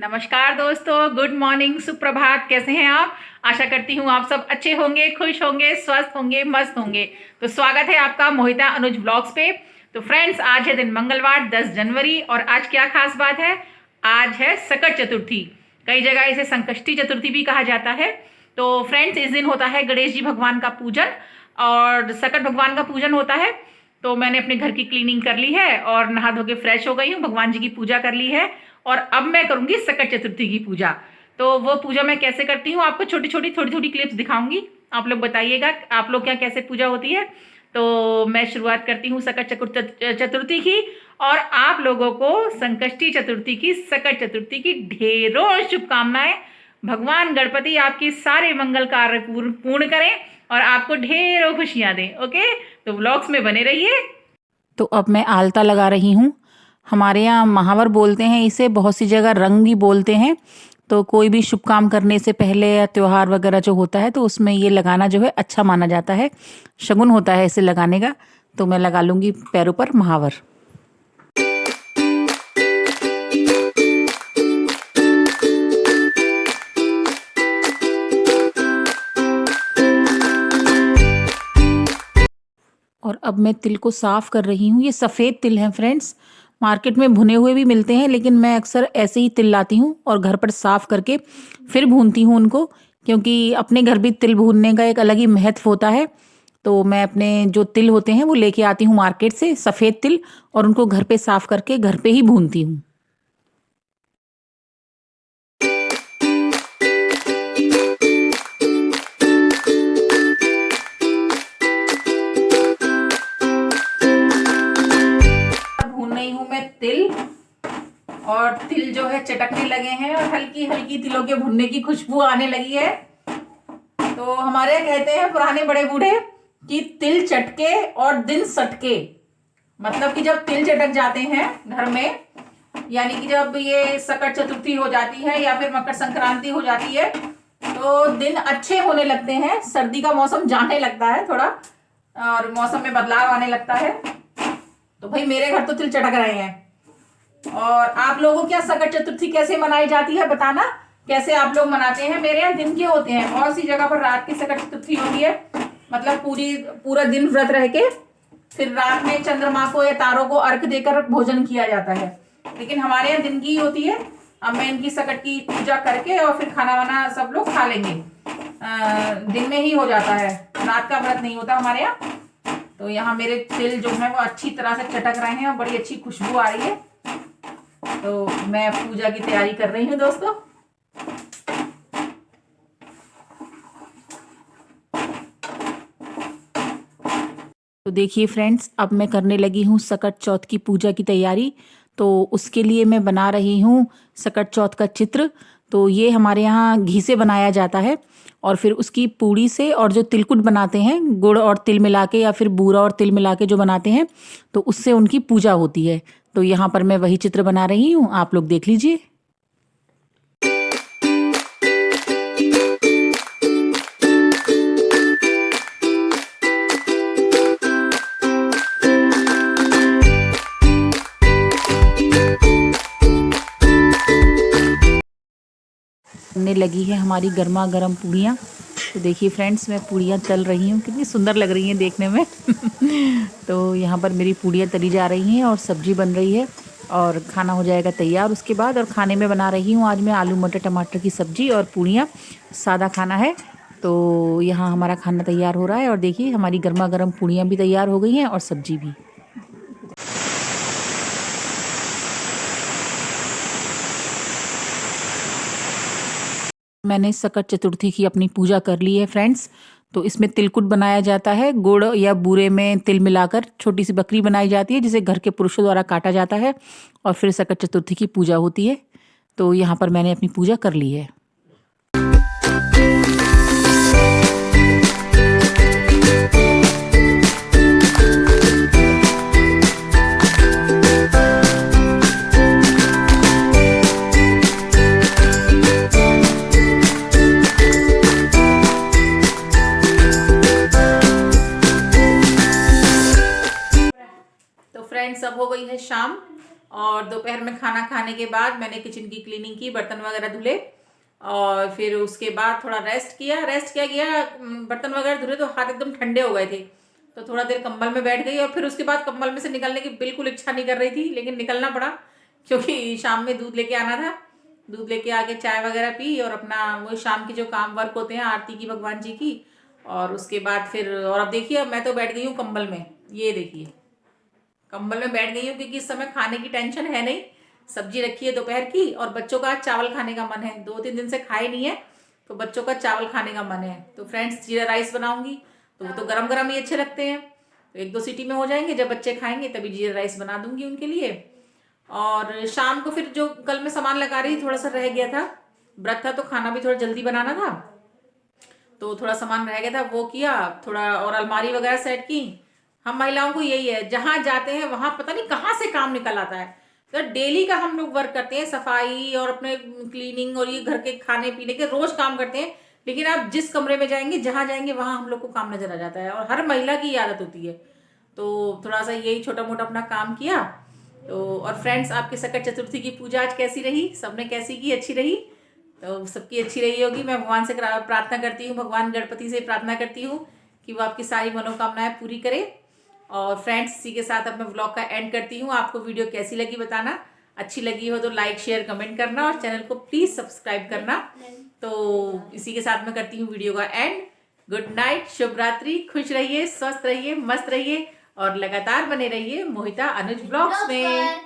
नमस्कार दोस्तों, good morning, सुप्रभात। कैसे हैं आप? आशा करती हूँ आप सब अच्छे होंगे, खुश होंगे, स्वस्थ होंगे, मस्त होंगे। तो स्वागत है आपका मोहिता अनुज ब्लॉग्स पे। तो फ्रेंड्स, आज है दिन मंगलवार 10 जनवरी और आज क्या खास बात है? आज है सकट चतुर्थी। कई जगह इसे संकष्टी चतुर्थी भी कहा जाता है। तो फ्रेंड्स, इस दिन होता है गणेश जी भगवान का पूजन और सकट भगवान का पूजन होता है। तो मैंने अपने घर की क्लीनिंग कर ली है और नहा धो के फ्रेश हो गई हूँ, भगवान जी की पूजा कर ली है और अब मैं करूंगी सकट चतुर्थी की पूजा। तो वो पूजा मैं कैसे करती हूँ आपको छोटी छोटी क्लिप्स दिखाऊंगी। आप लोग बताइएगा आप लोग क्या कैसे पूजा होती है। तो मैं शुरुआत करती हूँ सकट चतुर्थी की और आप लोगों को संकष्टी चतुर्थी की, सकट चतुर्थी की ढेरों शुभकामनाएं। भगवान गणपति आपके सारे मंगल कार्य पूर्ण करें और आपको ढेरों खुशियां दें। ओके, तो व्लॉग्स में बने रहिए। तो अब मैं आलता लगा रही हूँ। हमारे यहाँ महावर बोलते हैं इसे, बहुत सी जगह रंग भी बोलते हैं। तो कोई भी शुभ काम करने से पहले या त्योहार वगैरह जो होता है तो उसमें ये लगाना जो है अच्छा माना जाता है, शगुन होता है इसे लगाने का। तो मैं लगा लूँगी पैरों पर महावर। और अब मैं तिल को साफ़ कर रही हूँ। ये सफ़ेद तिल हैं फ्रेंड्स, मार्केट में भुने हुए भी मिलते हैं, लेकिन मैं अक्सर ऐसे ही तिल लाती हूँ और घर पर साफ़ करके फिर भूनती हूँ उनको, क्योंकि अपने घर भी तिल भूनने का एक अलग ही महत्व होता है। तो मैं अपने जो तिल होते हैं वो लेके आती हूँ मार्केट से, सफ़ेद तिल, और उनको घर पे साफ़ करके घर पे ही भूनती हूँ। भून रही हूँ मैं तिल और तिल जो है चटकने लगे हैं और हल्की हल्की तिलों के भुनने की खुशबू आने लगी है। तो हमारे कहते हैं पुराने बड़े बूढ़े कि तिल चटके और दिन सटके। मतलब कि जब तिल चटक जाते हैं घर में, यानी कि जब ये सकट चतुर्थी हो जाती है या फिर मकर संक्रांति हो जाती है तो दिन अच्छे होने लगते हैं। सर्दी का मौसम जाने लगता है थोड़ा और मौसम में बदलाव आने लगता है। तो भाई मेरे घर तो तिल चटक रहे हैं। और आप लोगों को क्या सकट चतुर्थी कैसे मनाई जाती है बताना, कैसे आप लोग मनाते हैं? मेरे यहाँ दिन के होते हैं, बहुत सी जगह पर रात की सकट चतुर्थी होती है। मतलब पूरा दिन व्रत रह के फिर रात में चंद्रमा को या तारों को अर्घ देकर भोजन किया जाता है, लेकिन हमारे यहाँ दिन की ही होती है। अब मैं इनकी सकट की पूजा करके और फिर खाना वाना सब लोग खा लेंगे। दिन में ही हो जाता है, रात का व्रत नहीं होता हमारे यहाँ। तो यहाँ मेरे तिल जो है वो अच्छी तरह से चटक रहे हैं और बड़ी अच्छी खुशबू आ रही है। तो मैं पूजा की तैयारी कर रही हूँ दोस्तों। तो देखिए फ्रेंड्स, अब मैं करने लगी हूँ सकट चौथ की पूजा की तैयारी। तो उसके लिए मैं बना रही हूँ सकट चौथ का चित्र। तो ये हमारे यहाँ घी से बनाया जाता है और फिर उसकी पूड़ी से, और जो तिलकुट बनाते हैं गुड़ और तिल मिला के या फिर बूरा और तिल मिला के जो बनाते हैं, तो उससे उनकी पूजा होती है। तो यहाँ पर मैं वही चित्र बना रही हूँ, आप लोग देख लीजिए। बनने लगी है हमारी गर्मा गर्म पूड़ियाँ। तो देखिए फ्रेंड्स, मैं पूड़ियाँ तल रही हूँ, कितनी सुंदर लग रही हैं देखने में। तो यहाँ पर मेरी पूड़ियाँ तली जा रही हैं और सब्जी बन रही है और खाना हो जाएगा तैयार उसके बाद। और खाने में बना रही हूँ आज मैं आलू मटर टमाटर की सब्जी और पूड़ियाँ, सादा खाना है। तो यहाँ हमारा खाना तैयार हो रहा है और देखिए हमारी गर्मा गर्म पूड़ियाँ भी तैयार हो गई हैं और सब्जी भी। मैंने सकट चतुर्थी की अपनी पूजा कर ली है फ्रेंड्स। तो इसमें तिलकुट बनाया जाता है, गुड़ या बूरे में तिल मिलाकर छोटी सी बकरी बनाई जाती है जिसे घर के पुरुषों द्वारा काटा जाता है और फिर सकट चतुर्थी की पूजा होती है। तो यहाँ पर मैंने अपनी पूजा कर ली है। फ्रेंड्स, अब हो गई है शाम और दोपहर में खाना खाने के बाद मैंने किचन की क्लीनिंग की, बर्तन वगैरह धुले और फिर उसके बाद थोड़ा रेस्ट किया गया। बर्तन वगैरह धुले तो हाथ एकदम ठंडे हो गए थे, तो थोड़ा देर कंबल में बैठ गई और फिर उसके बाद कंबल में से निकलने की बिल्कुल इच्छा नहीं कर रही थी, लेकिन निकलना पड़ा क्योंकि शाम में दूध लेके आना था। दूध लेके आके चाय वगैरह पी और अपना वो शाम के जो काम वर्क होते हैं आरती की भगवान जी की, और उसके बाद फिर और अब देखिए अब मैं तो बैठ गई हूँ कंबल में। ये देखिए कंबल में बैठ गई हूँ क्योंकि इस समय खाने की टेंशन है नहीं। सब्जी रखी है दोपहर की और बच्चों का चावल खाने का मन है, 2-3 दिन से खाए नहीं है तो बच्चों का चावल खाने का मन है। तो फ्रेंड्स जीरा राइस बनाऊंगी, तो वो तो गरम गरम ही अच्छे लगते हैं, तो 1-2 सीटी में हो जाएंगे। जब बच्चे खाएंगे तभी जीरा राइस बना दूंगी उनके लिए। और शाम को फिर जो कल मैं सामान लगा रही थोड़ा सा रह गया था, व्रत था तो खाना भी थोड़ा जल्दी बनाना था, तो थोड़ा सामान रह गया था वो किया थोड़ा, और अलमारी वगैरह सेट की। हम महिलाओं को यही है, जहां जाते हैं वहां पता नहीं कहाँ से काम निकल आता है। तो डेली का हम लोग वर्क करते हैं, सफाई और अपने क्लीनिंग और ये घर के खाने पीने के रोज काम करते हैं, लेकिन आप जिस कमरे में जाएंगे जहां जाएंगे वहां हम लोग को काम नजर आ जाता है, और हर महिला की आदत होती है। तो थोड़ा सा यही छोटा मोटा अपना काम किया। तो और फ्रेंड्स आपकी संकट चतुर्थी की पूजा आज कैसी रही, सबने कैसी की, अच्छी रही? तो सबकी अच्छी रही होगी। मैं भगवान से प्रार्थना करती हूँ, भगवान गणपति से प्रार्थना करती हूँ कि वो आपकी सारी मनोकामनाएं पूरी करे। और फ्रेंड्स इसी के साथ अब मैं व्लॉग का एंड करती हूँ। आपको वीडियो कैसी लगी बताना, अच्छी लगी हो तो लाइक शेयर कमेंट करना और चैनल को प्लीज सब्सक्राइब करना। तो इसी के साथ मैं करती हूँ वीडियो का एंड। गुड नाइट, शुभ रात्रि, खुश रहिए, स्वस्थ रहिए, मस्त रहिए और लगातार बने रहिए मोहिता अनुज ब्लॉग्स में।